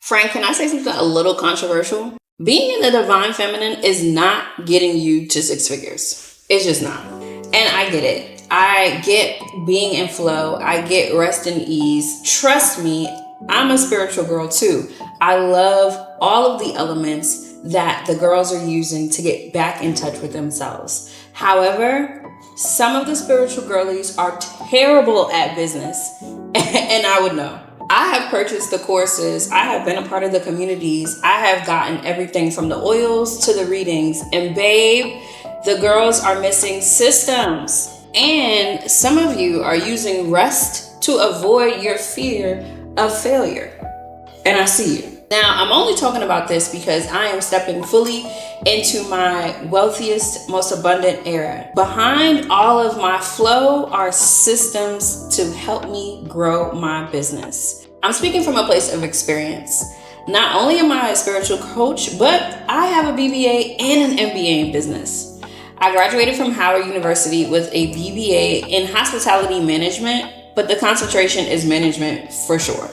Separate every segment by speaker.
Speaker 1: Frank, can I say something a little controversial? Being in the divine feminine is not getting you to six figures. It's just not. And I get it. I get being in flow. I get rest and ease. Trust me, I'm a spiritual girl too. I love all of the elements that the girls are using to get back in touch with themselves. However, some of the spiritual girlies are terrible at business, and I would know. I have purchased the courses. I have been a part of the communities. I have gotten everything from the oils to the readings. And babe, the girls are missing systems. And some of you are using rest to avoid your fear of failure. And I see you. Now, I'm only talking about this because I am stepping fully into my wealthiest, most abundant era. Behind all of my flow are systems to help me grow my business. I'm speaking from a place of experience. Not only am I a spiritual coach, but I have a BBA and an MBA in business. I graduated from Howard University with a BBA in hospitality management, but the concentration is management for sure.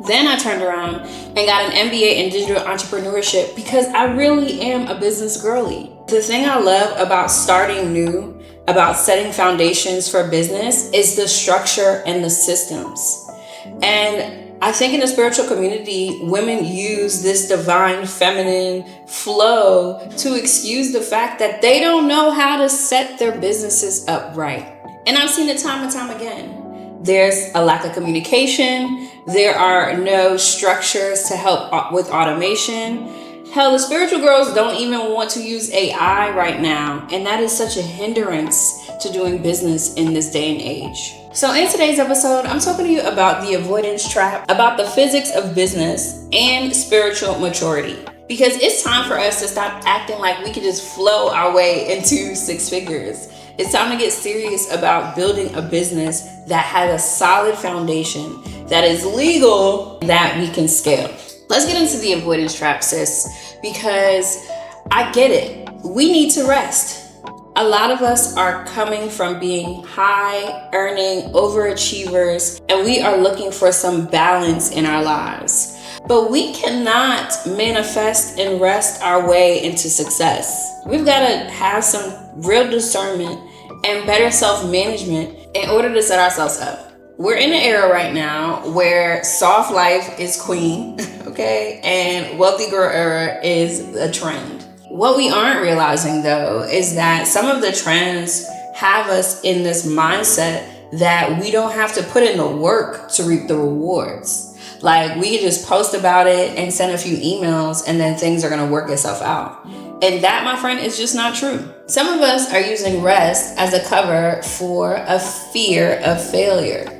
Speaker 1: Then I turned around and got an MBA in digital entrepreneurship because I really am a business girly. The thing I love about starting new, about setting foundations for business, is the structure and the systems. And I think in the spiritual community, women use this divine feminine flow to excuse the fact that they don't know how to set their businesses up right. And I've seen it time and time again. There's a lack of communication. There are no structures to help with automation. Hell, the spiritual girls don't even want to use AI right now. And that is such a hindrance to doing business in this day and age. So in today's episode, I'm talking to you about the avoidance trap, about the physics of business and spiritual maturity. Because it's time for us to stop acting like we can just flow our way into six figures. It's time to get serious about building a business that has a solid foundation, that is legal, that we can scale. Let's get into the avoidance trap, sis, because I get it. We need to rest. A lot of us are coming from being high earning overachievers, and we are looking for some balance in our lives. But we cannot manifest and rest our way into success. We've got to have some real discernment and better self-management in order to set ourselves up. We're in an era right now where soft life is queen, okay? And wealthy girl era is a trend. What we aren't realizing though is that some of the trends have us in this mindset that we don't have to put in the work to reap the rewards. Like we can just post about it and send a few emails and then things are going to work itself out. And that, my friend, is just not true. Some of us are using rest as a cover for a fear of failure.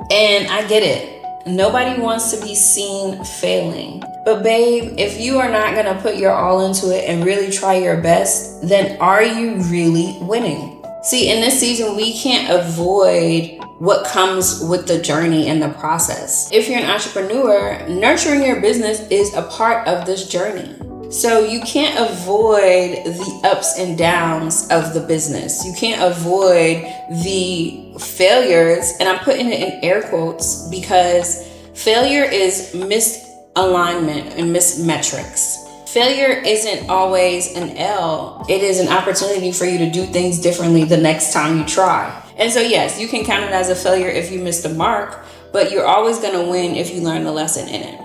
Speaker 1: And I get it. Nobody wants to be seen failing. But babe, if you are not going to put your all into it and really try your best, then are you really winning? See, in this season, we can't avoid what comes with the journey and the process. If you're an entrepreneur, nurturing your business is a part of this journey. So you can't avoid the ups and downs of the business. You can't avoid the failures, and I'm putting it in air quotes because failure is misalignment and mismetrics. Failure isn't always an L. It is an opportunity for you to do things differently the next time you try. And so yes, you can count it as a failure if you miss the mark, but you're always going to win if you learn the lesson in it.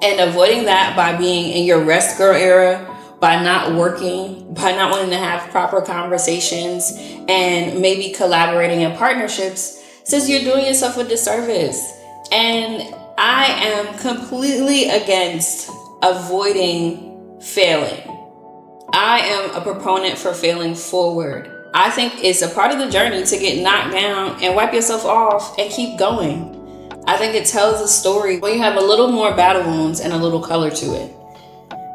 Speaker 1: And avoiding that by being in your rest girl era, by not working, by not wanting to have proper conversations, and maybe collaborating in partnerships, says you're doing yourself a disservice. And I am completely against avoiding failing. I am a proponent for failing forward. I think it's a part of the journey to get knocked down and wipe yourself off and keep going. I think it tells a story when you have a little more battle wounds and a little color to it.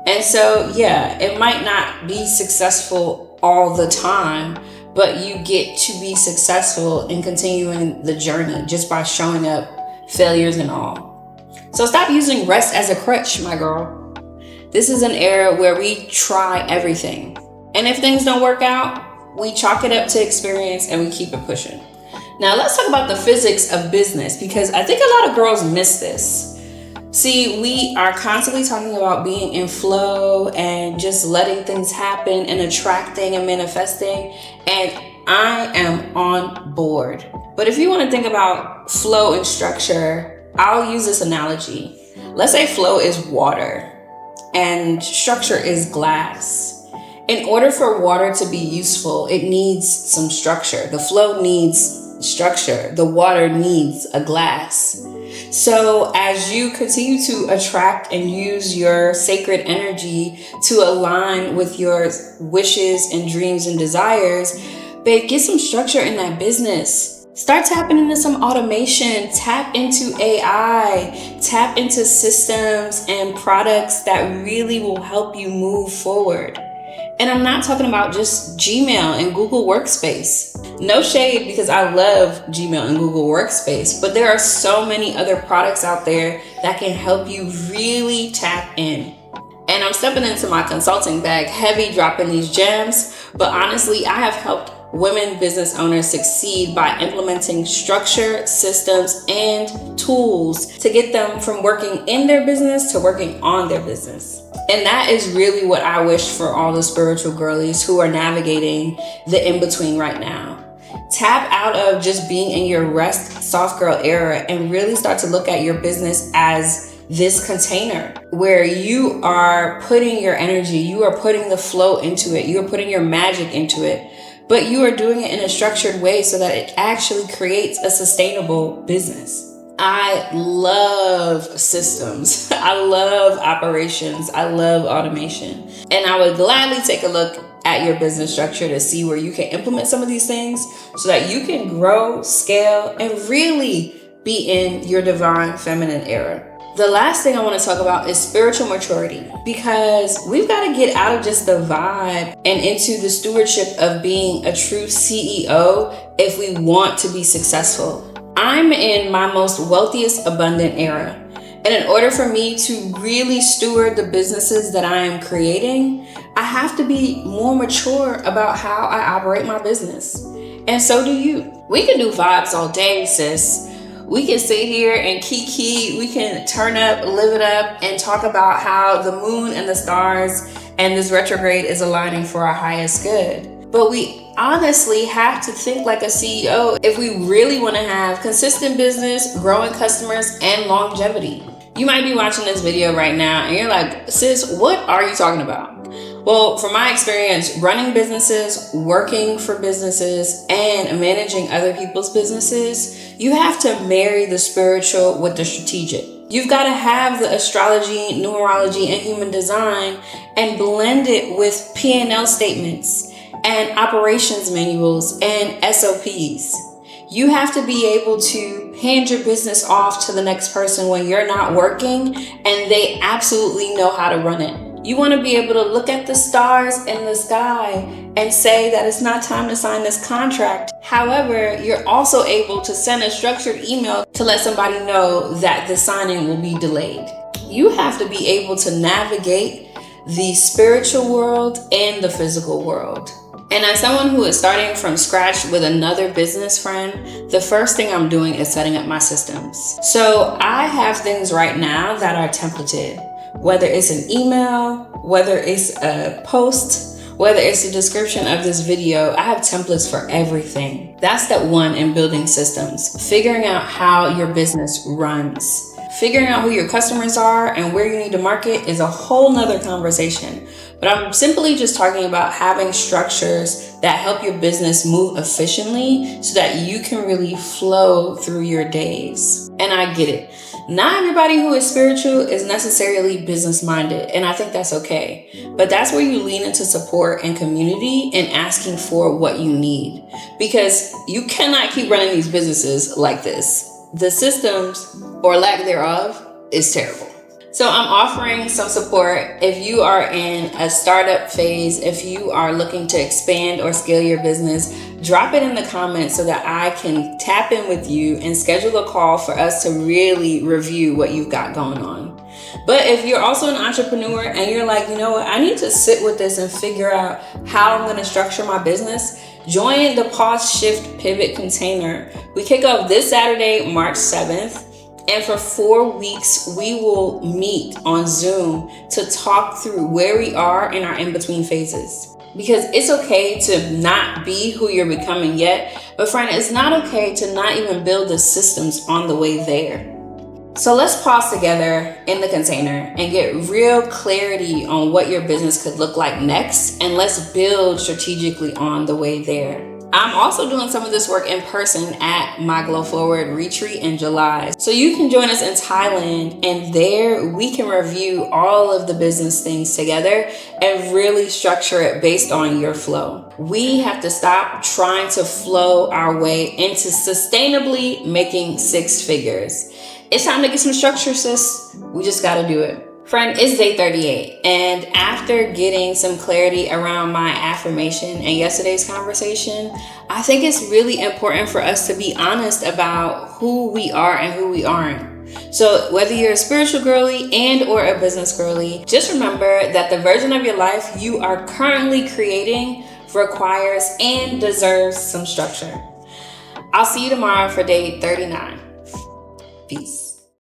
Speaker 1: And so, yeah, it might not be successful all the time, but you get to be successful in continuing the journey just by showing up, failures and all. So stop using rest as a crutch, my girl. This is an era where we try everything. And if things don't work out, we chalk it up to experience and we keep it pushing. Now let's talk about the physics of business, because I think a lot of girls miss this. See, we are constantly talking about being in flow and just letting things happen and attracting and manifesting, and I am on board. But if you want to think about flow and structure, I'll use this analogy. Let's say flow is water and structure is glass. In order for water to be useful, it needs some structure. The flow needs structure. The water needs a glass. So as you continue to attract and use your sacred energy to align with your wishes and dreams and desires, babe, get some structure in that business. Start tapping into some automation, tap into AI, tap into systems and products that really will help you move forward. And I'm not talking about just Gmail and Google Workspace. No shade, because I love Gmail and Google Workspace, but there are so many other products out there that can help you really tap in. And I'm stepping into my consulting bag heavy, dropping these gems, but honestly, I have helped women business owners succeed by implementing structure, systems, and tools to get them from working in their business to working on their business. And that is really what I wish for all the spiritual girlies who are navigating the in-between right now. Tap out of just being in your rest soft girl era and really start to look at your business as this container where you are putting your energy, you are putting the flow into it, you are putting your magic into it, but you are doing it in a structured way so that it actually creates a sustainable business. I love systems. I love operations. I love automation. And I would gladly take a look at your business structure to see where you can implement some of these things so that you can grow, scale, and really be in your divine feminine era. The last thing I want to talk about is spiritual maturity, because we've got to get out of just the vibe and into the stewardship of being a true CEO if we want to be successful. I'm in my most wealthiest, abundant era. And in order for me to really steward the businesses that I am creating, I have to be more mature about how I operate my business. And so do you. We can do vibes all day, sis. We can sit here and kiki, we can turn up, live it up, and talk about how the moon and the stars and this retrograde is aligning for our highest good. But we honestly have to think like a CEO if we really want to have consistent business, growing customers, and longevity. You might be watching this video right now and you're like, sis, what are you talking about? Well, from my experience running businesses, working for businesses, and managing other people's businesses, you have to marry the spiritual with the strategic. You've got to have the astrology, numerology, and human design and blend it with P&L statements and operations manuals and SOPs. You have to be able to hand your business off to the next person when you're not working and they absolutely know how to run it. You want to be able to look at the stars in the sky and say that it's not time to sign this contract. However, you're also able to send a structured email to let somebody know that the signing will be delayed. You have to be able to navigate the spiritual world and the physical world. And as someone who is starting from scratch with another business friend, the first thing I'm doing is setting up my systems. So I have things right now that are templated, whether it's an email, whether it's a post, whether it's the description of this video. I have templates for everything. That's step one in building systems, figuring out how your business runs. Figuring out who your customers are and where you need to market is a whole nother conversation. But I'm simply just talking about having structures that help your business move efficiently so that you can really flow through your days. And I get it. Not everybody who is spiritual is necessarily business minded, and I think that's okay. But that's where you lean into support and community and asking for what you need, because you cannot keep running these businesses like this. The systems, or lack thereof, is terrible. So I'm offering some support if you are in a startup phase, if you are looking to expand or scale your business. Drop it in the comments so that I can tap in with you and schedule a call for us to really review what you've got going on. But if you're also an entrepreneur and you're like, you know what, I need to sit with this and figure out how I'm going to structure my business, join the Pause Shift Pivot Container. We kick off this Saturday, March 7th. And for 4 weeks, we will meet on Zoom to talk through where we are in our in-between phases. Because it's okay to not be who you're becoming yet, but friend, it's not okay to not even build the systems on the way there. So let's pause together in the container and get real clarity on what your business could look like next, and let's build strategically on the way there. I'm also doing some of this work in person at my Glow Forward retreat in July. So you can join us in Thailand, and there we can review all of the business things together and really structure it based on your flow. We have to stop trying to flow our way into sustainably making 6 figures. It's time to get some structure, sis. We just gotta do it. Friend, it's day 38, and after getting some clarity around my affirmation and yesterday's conversation, I think it's really important for us to be honest about who we are and who we aren't. So whether you're a spiritual girly and or a business girly, just remember that the version of your life you are currently creating requires and deserves some structure. I'll see you tomorrow for day 39. Peace.